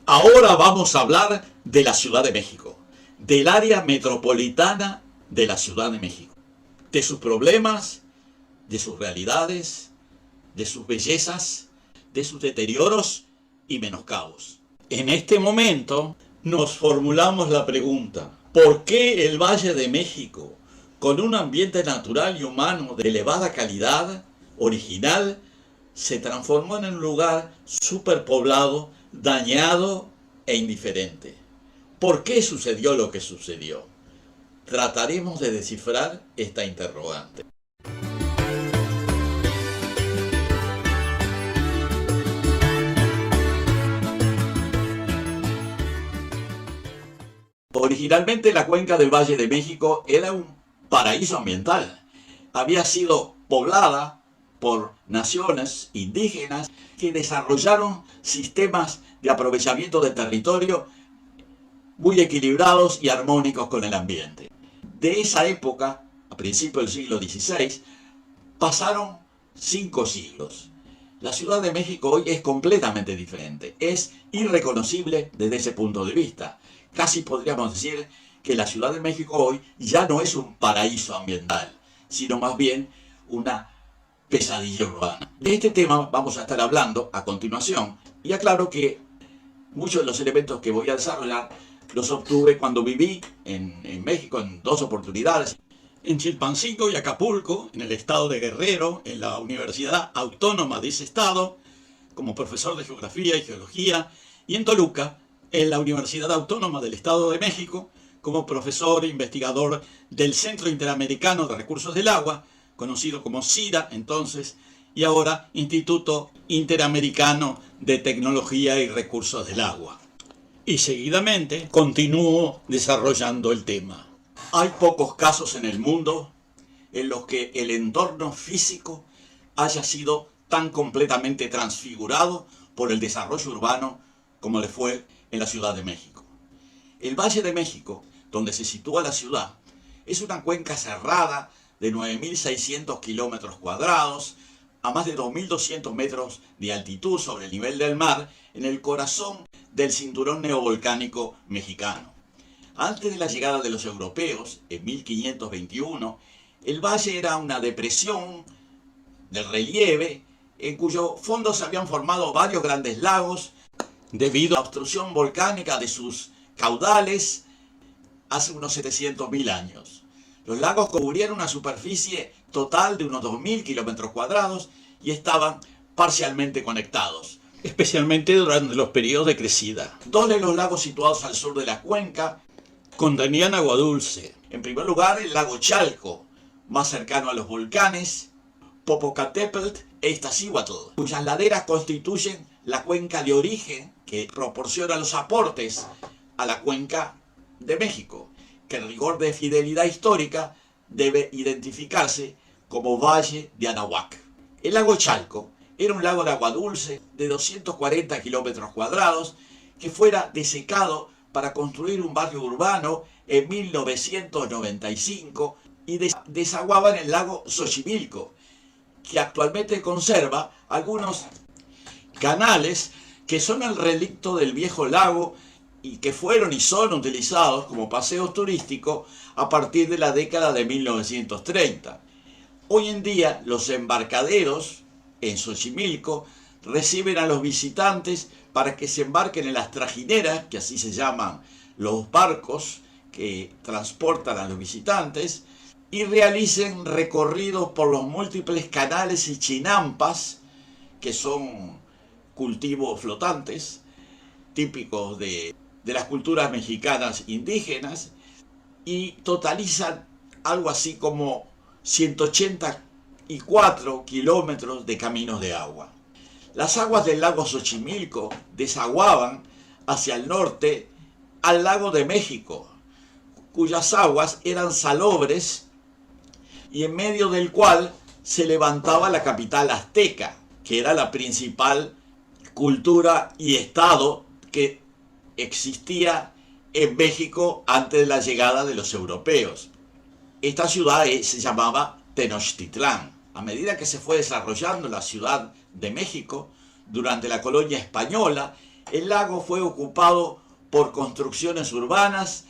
Ahora vamos a hablar de la Ciudad de México, del área metropolitana de la Ciudad de México, de sus problemas, de sus realidades, de sus bellezas, de sus deterioros y menoscabos. En este momento nos formulamos la pregunta: ¿por qué el Valle de México, con un ambiente natural y humano de elevada calidad, original, se transformó en un lugar superpoblado, dañado e indiferente? ¿Por qué sucedió lo que sucedió? Trataremos de descifrar esta interrogante. Originalmente la cuenca del Valle de México era un paraíso ambiental. Había sido poblada por naciones indígenas que desarrollaron sistemas de aprovechamiento del territorio muy equilibrados y armónicos con el ambiente. De esa época, a principios del siglo XVI, pasaron 5 siglos. La Ciudad de México hoy es completamente diferente, es irreconocible desde ese punto de vista. Casi podríamos decir que la Ciudad de México hoy ya no es un paraíso ambiental, sino más bien una pesadilla urbana. De este tema vamos a estar hablando a continuación, y aclaro que muchos de los elementos que voy a desarrollar los obtuve cuando viví en México en 2 oportunidades. En Chilpancingo y Acapulco, en el estado de Guerrero, en la Universidad Autónoma de ese estado, como profesor de Geografía y Geología, y en Toluca, en la Universidad Autónoma del Estado de México, como profesor e investigador del Centro Interamericano de Recursos del Agua, conocido como CIRA entonces, y ahora Instituto Interamericano de Tecnología y Recursos del Agua. Y seguidamente continúo desarrollando el tema. Hay pocos casos en el mundo en los que el entorno físico haya sido tan completamente transfigurado por el desarrollo urbano como le fue en la Ciudad de México. El Valle de México, donde se sitúa la ciudad, es una cuenca cerrada de 9.600 kilómetros cuadrados, a más de 2.200 metros de altitud sobre el nivel del mar, en el corazón del cinturón neovolcánico mexicano. Antes de la llegada de los europeos, en 1521, el valle era una depresión del relieve en cuyo fondo se habían formado varios grandes lagos debido a la obstrucción volcánica de sus caudales hace unos 700.000 años. Los lagos cubrieron una superficie total de unos 2.000 kilómetros cuadrados y estaban parcialmente conectados, especialmente durante los periodos de crecida. 2 de los lagos situados al sur de la cuenca contenían agua dulce. En primer lugar, el lago Chalco, más cercano a los volcanes Popocatépetl e Iztaccíhuatl, cuyas laderas constituyen la cuenca de origen que proporciona los aportes a la cuenca de México, que en rigor de fidelidad histórica debe identificarse como Valle de Anahuac. El lago Chalco era un lago de agua dulce de 240 kilómetros cuadrados que fuera desecado para construir un barrio urbano en 1995 y desaguaba en el lago Xochimilco, que actualmente conserva algunos canales que son el relicto del viejo lago y que fueron y son utilizados como paseos turísticos a partir de la década de 1930. Hoy en día los embarcaderos en Xochimilco reciben a los visitantes para que se embarquen en las trajineras, que así se llaman los barcos que transportan a los visitantes, y realicen recorridos por los múltiples canales y chinampas, que son cultivos flotantes típicos de las culturas mexicanas indígenas, y totalizan algo así como 184 kilómetros de caminos de agua. Las aguas del lago Xochimilco desaguaban hacia el norte al lago de México, cuyas aguas eran salobres y en medio del cual se levantaba la capital azteca, que era la principal cultura y estado que existía en México antes de la llegada de los europeos. Esta ciudad se llamaba Tenochtitlán. A medida que se fue desarrollando la Ciudad de México durante la colonia española, El lago fue ocupado por construcciones urbanas,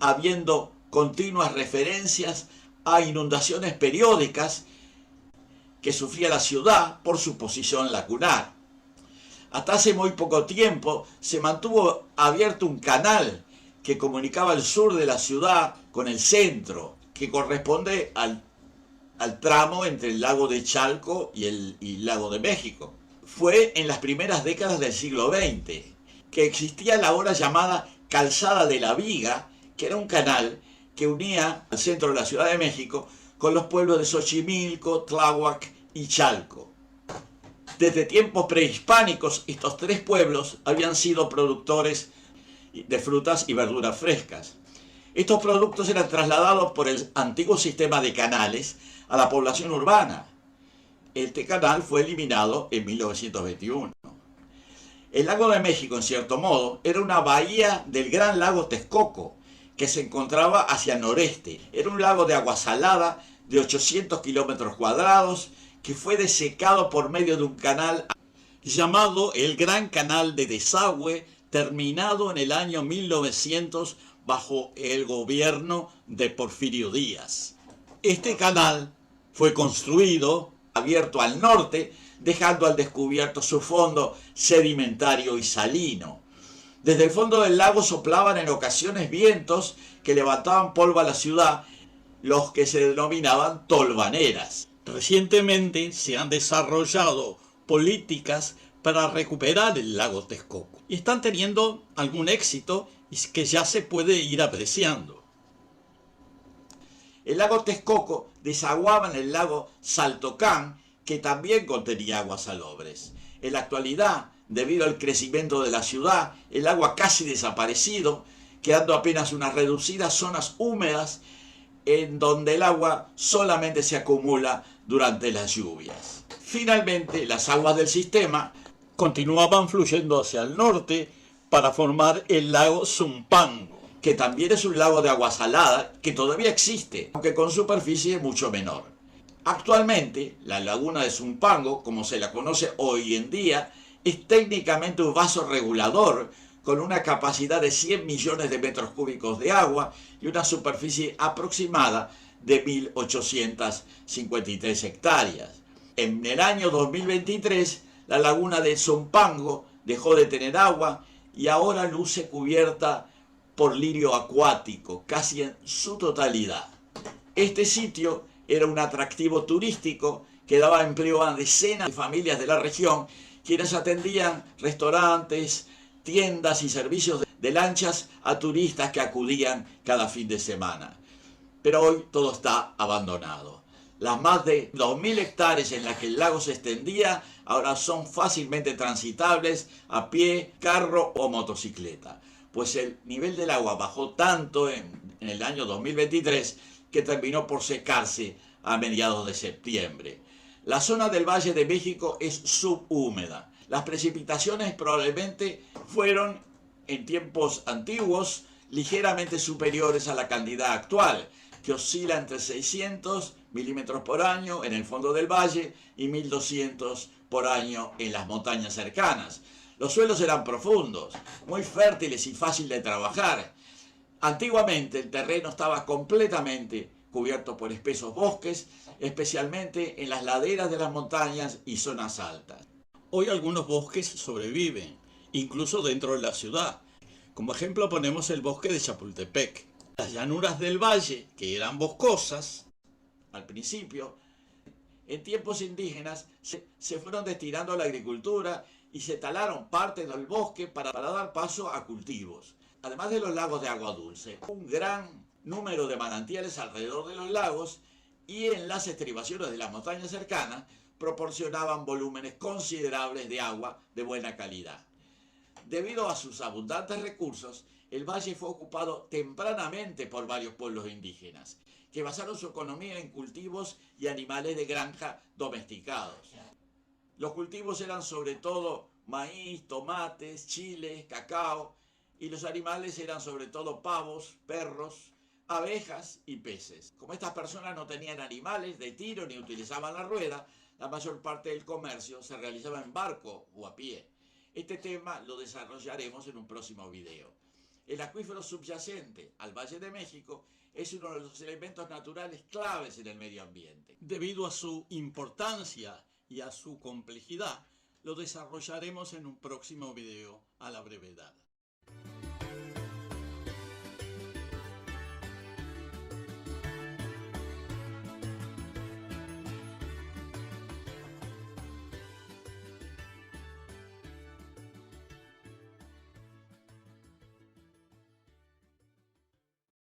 habiendo continuas referencias a inundaciones periódicas que sufría la ciudad por su posición lacunar. Hasta hace muy poco tiempo se mantuvo abierto un canal que comunicaba el sur de la ciudad con el centro, que corresponde al tramo entre el lago de Chalco y el lago de México. Fue en las primeras décadas del siglo XX que existía la ahora llamada Calzada de la Viga, que era un canal que unía al centro de la Ciudad de México con los pueblos de Xochimilco, Tláhuac y Chalco. Desde tiempos prehispánicos, estos tres pueblos habían sido productores de frutas y verduras frescas. Estos productos eran trasladados por el antiguo sistema de canales a la población urbana. Este canal fue eliminado en 1921. El lago de México, en cierto modo, era una bahía del gran lago Texcoco, que se encontraba hacia el noreste. Era un lago de agua salada de 800 kilómetros cuadrados que fue desecado por medio de un canal llamado el Gran Canal de Desagüe, terminado en el año 1900 bajo el gobierno de Porfirio Díaz. Este canal fue construido, abierto al norte, dejando al descubierto su fondo sedimentario y salino. Desde el fondo del lago soplaban en ocasiones vientos que levantaban polvo a la ciudad, los que se denominaban tolvaneras. Recientemente se han desarrollado políticas para recuperar el lago Texcoco y están teniendo algún éxito y que ya se puede ir apreciando. El lago Texcoco desaguaba en el lago Saltocán, que también contenía aguas salobres. En la actualidad, debido al crecimiento de la ciudad, el agua casi desaparecido, quedando apenas unas reducidas zonas húmedas en donde el agua solamente se acumula durante las lluvias. Finalmente, las aguas del sistema continuaban fluyendo hacia el norte para formar el lago Zumpango, que también es un lago de agua salada que todavía existe, aunque con superficie mucho menor. Actualmente, la laguna de Zumpango, como se la conoce hoy en día, es técnicamente un vaso regulador con una capacidad de 100 millones de metros cúbicos de agua y una superficie aproximada de 1.853 hectáreas. En el año 2023, la laguna de Zumpango dejó de tener agua y ahora luce cubierta por lirio acuático, casi en su totalidad. Este sitio era un atractivo turístico que daba empleo a decenas de familias de la región, quienes atendían restaurantes, tiendas y servicios de lanchas a turistas que acudían cada fin de semana. Pero hoy todo está abandonado. Las más de 2.000 hectáreas en las que el lago se extendía ahora son fácilmente transitables a pie, carro o motocicleta, pues el nivel del agua bajó tanto en el año 2023 que terminó por secarse a mediados de septiembre. La zona del Valle de México es subhúmeda. Las precipitaciones probablemente fueron en tiempos antiguos ligeramente superiores a la cantidad actual, que oscila entre 600 milímetros por año en el fondo del valle y 1.200 por año en las montañas cercanas. Los suelos eran profundos, muy fértiles y fáciles de trabajar. Antiguamente el terreno estaba completamente cubierto por espesos bosques, especialmente en las laderas de las montañas y zonas altas. Hoy algunos bosques sobreviven, incluso dentro de la ciudad. Como ejemplo ponemos el bosque de Chapultepec. Las llanuras del valle, que eran boscosas al principio, en tiempos indígenas se fueron destinando a la agricultura y se talaron parte del bosque para dar paso a cultivos. Además de los lagos de agua dulce, un gran número de manantiales alrededor de los lagos y en las estribaciones de las montañas cercanas proporcionaban volúmenes considerables de agua de buena calidad. Debido a sus abundantes recursos, el valle fue ocupado tempranamente por varios pueblos indígenas, que basaron su economía en cultivos y animales de granja domesticados. Los cultivos eran sobre todo maíz, tomates, chiles, cacao, y los animales eran sobre todo pavos, perros, abejas y peces. Como estas personas no tenían animales de tiro ni utilizaban la rueda, la mayor parte del comercio se realizaba en barco o a pie. Este tema lo desarrollaremos en un próximo video. El acuífero subyacente al Valle de México es uno de los elementos naturales claves en el medio ambiente. Debido a su importancia y a su complejidad, lo desarrollaremos en un próximo video a la brevedad.